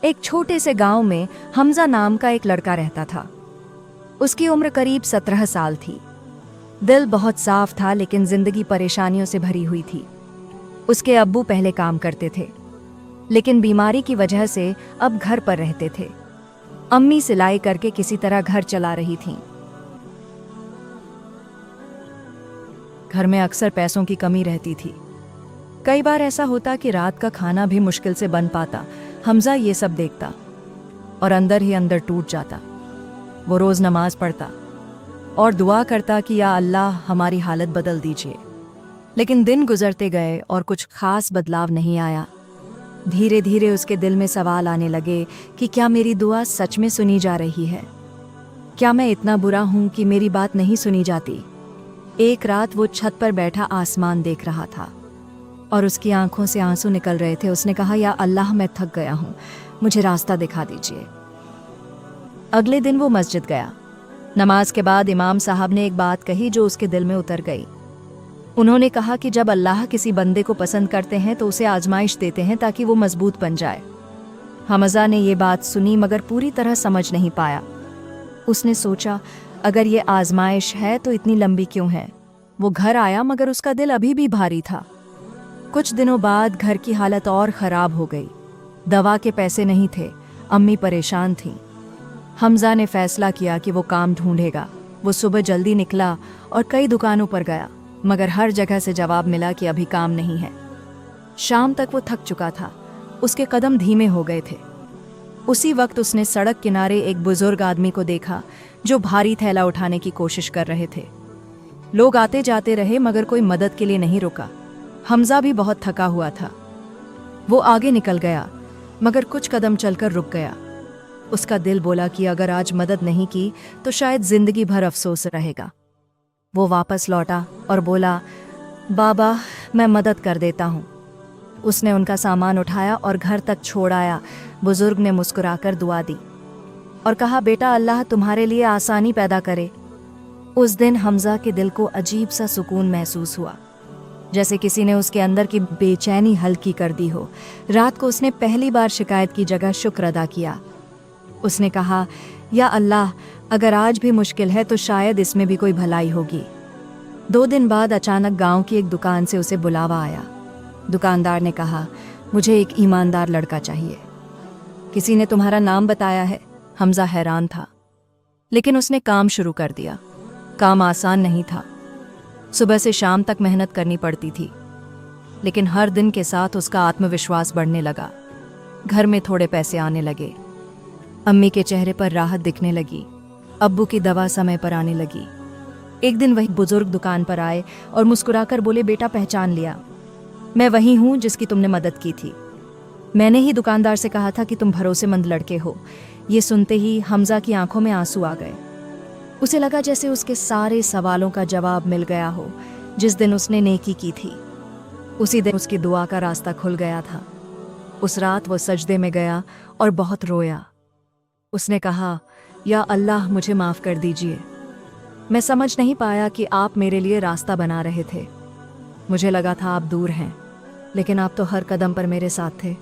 एक छोटे से गांव में हमजा नाम का एक लड़का रहता था। उसकी उम्र करीब 17 साल थी। दिल बहुत साफ था, लेकिन जिंदगी परेशानियों से भरी हुई थी। उसके अब्बू पहले काम करते थे, लेकिन बीमारी की वजह से अब घर पर रहते थे। अम्मी सिलाई करके किसी तरह घर चला रही थीं। घर में अक्सर पैसों की कमी रहती थी। कई बार ऐसा होता कि रात का खाना भी मुश्किल से बन पाता। हमजा ये सब देखता और अंदर ही अंदर टूट जाता। वो रोज नमाज पढ़ता और दुआ करता कि या अल्लाह हमारी हालत बदल दीजिए। लेकिन दिन गुजरते गए और कुछ खास बदलाव नहीं आया। धीरे धीरे उसके दिल में सवाल आने लगे कि क्या मेरी दुआ सच में सुनी जा रही है? क्या मैं इतना बुरा हूं कि मेरी बात नहीं सुनी जाती? एक रात वो छत पर बैठा आसमान देख रहा था और उसकी आंखों से आंसू निकल रहे थे। उसने कहा, या अल्लाह, मैं थक गया हूं, मुझे रास्ता दिखा दीजिए। अगले दिन वो मस्जिद गया। नमाज के बाद इमाम साहब ने एक बात कही जो उसके दिल में उतर गई। उन्होंने कहा कि जब अल्लाह किसी बंदे को पसंद करते हैं तो उसे आजमाइश देते हैं ताकि वो मजबूत बन जाए। हमजा ने ये बात सुनी मगर पूरी तरह समझ नहीं पाया। उसने सोचा, अगर ये आजमाइश है तो इतनी लंबी क्यों है? वो घर आया मगर उसका दिल अभी भी भारी था। कुछ दिनों बाद घर की हालत और ख़राब हो गई। दवा के पैसे नहीं थे, अम्मी परेशान थीं। हमजा ने फैसला किया कि वो काम ढूंढेगा। वो सुबह जल्दी निकला और कई दुकानों पर गया, मगर हर जगह से जवाब मिला कि अभी काम नहीं है। शाम तक वो थक चुका था, उसके कदम धीमे हो गए थे। उसी वक्त उसने सड़क किनारे एक बुजुर्ग आदमी को देखा जो भारी थैला उठाने की कोशिश कर रहे थे। लोग आते जाते रहे मगर कोई मदद के लिए नहीं रुका। हमजा भी बहुत थका हुआ था। वो आगे निकल गया मगर कुछ कदम चलकर रुक गया। उसका दिल बोला कि अगर आज मदद नहीं की तो शायद जिंदगी भर अफसोस रहेगा। वो वापस लौटा और बोला, बाबा, मैं मदद कर देता हूँ। उसने उनका सामान उठाया और घर तक छोड़ आया। बुजुर्ग ने मुस्कुराकर दुआ दी और कहा, बेटा, अल्लाह तुम्हारे लिए आसानी पैदा करे। उस दिन हमजा के दिल को अजीब सा सुकून महसूस हुआ, जैसे किसी ने उसके अंदर की बेचैनी हल्की कर दी हो। रात को उसने पहली बार शिकायत की जगह शुक्र अदा किया। उसने कहा, या अल्लाह, अगर आज भी मुश्किल है तो शायद इसमें भी कोई भलाई होगी। 2 दिन बाद अचानक गांव की एक दुकान से उसे बुलावा आया। दुकानदार ने कहा, मुझे एक ईमानदार लड़का चाहिए। किसी ने तुम्हारा नाम बताया है? हमजा हैरान था, लेकिन उसने काम शुरू कर दिया। काम आसान नहीं था। सुबह से शाम तक मेहनत करनी पड़ती थी, लेकिन हर दिन के साथ उसका आत्मविश्वास बढ़ने लगा। घर में थोड़े पैसे आने लगे। अम्मी के चेहरे पर राहत दिखने लगी। अब्बू की दवा समय पर आने लगी। एक दिन वही बुजुर्ग दुकान पर आए और मुस्कुराकर बोले, बेटा, पहचान लिया, मैं वही हूँ जिसकी तुमने मदद की थी। मैंने ही दुकानदार से कहा था कि तुम भरोसेमंद लड़के हो। ये सुनते ही हमजा की आंखों में आंसू आ गए। उसे लगा जैसे उसके सारे सवालों का जवाब मिल गया हो। जिस दिन उसने नेकी की थी, उसी दिन उसकी दुआ का रास्ता खुल गया था। उस रात वो सजदे में गया और बहुत रोया। उसने कहा, या अल्लाह, मुझे माफ़ कर दीजिए। मैं समझ नहीं पाया कि आप मेरे लिए रास्ता बना रहे थे। मुझे लगा था आप दूर हैं, लेकिन आप तो हर कदम पर मेरे साथ थे।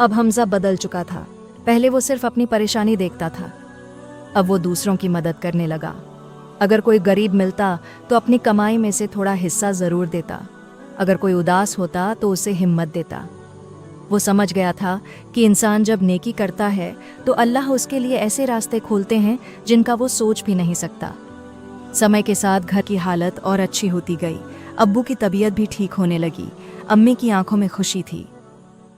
अब हमजा बदल चुका था। पहले वो सिर्फ अपनी परेशानी देखता था, अब वो दूसरों की मदद करने लगा। अगर कोई गरीब मिलता तो अपनी कमाई में से थोड़ा हिस्सा ज़रूर देता। अगर कोई उदास होता तो उसे हिम्मत देता। वो समझ गया था कि इंसान जब नेकी करता है तो अल्लाह उसके लिए ऐसे रास्ते खोलते हैं जिनका वो सोच भी नहीं सकता। समय के साथ घर की हालत और अच्छी होती गई। अब्बू की तबीयत भी ठीक होने लगी। अम्मी की आंखों में खुशी थी।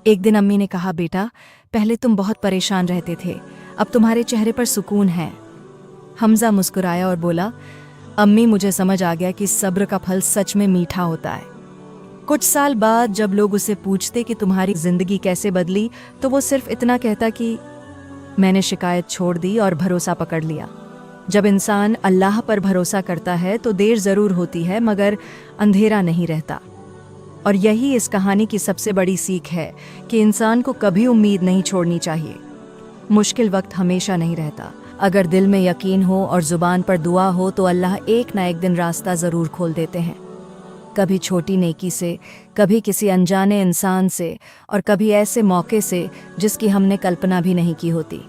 एक दिन अम्मी ने कहा, बेटा, पहले तुम बहुत परेशान रहते थे, अब तुम्हारे चेहरे पर सुकून है। हमजा मुस्कुराया और बोला, अम्मी, मुझे समझ आ गया कि सब्र का फल सच में मीठा होता है। कुछ साल बाद जब लोग उसे पूछते कि तुम्हारी जिंदगी कैसे बदली, तो वो सिर्फ इतना कहता कि मैंने शिकायत छोड़ दी और भरोसा पकड़ लिया। जब इंसान अल्लाह पर भरोसा करता है तो देर ज़रूर होती है, मगर अंधेरा नहीं रहता। और यही इस कहानी की सबसे बड़ी सीख है कि इंसान को कभी उम्मीद नहीं छोड़नी चाहिए। मुश्किल वक्त हमेशा नहीं रहता। अगर दिल में यकीन हो और ज़ुबान पर दुआ हो तो अल्लाह एक ना एक दिन रास्ता ज़रूर खोल देते हैं। कभी छोटी नेकी से, कभी किसी अनजाने इंसान से, और कभी ऐसे मौके से जिसकी हमने कल्पना भी नहीं की होती।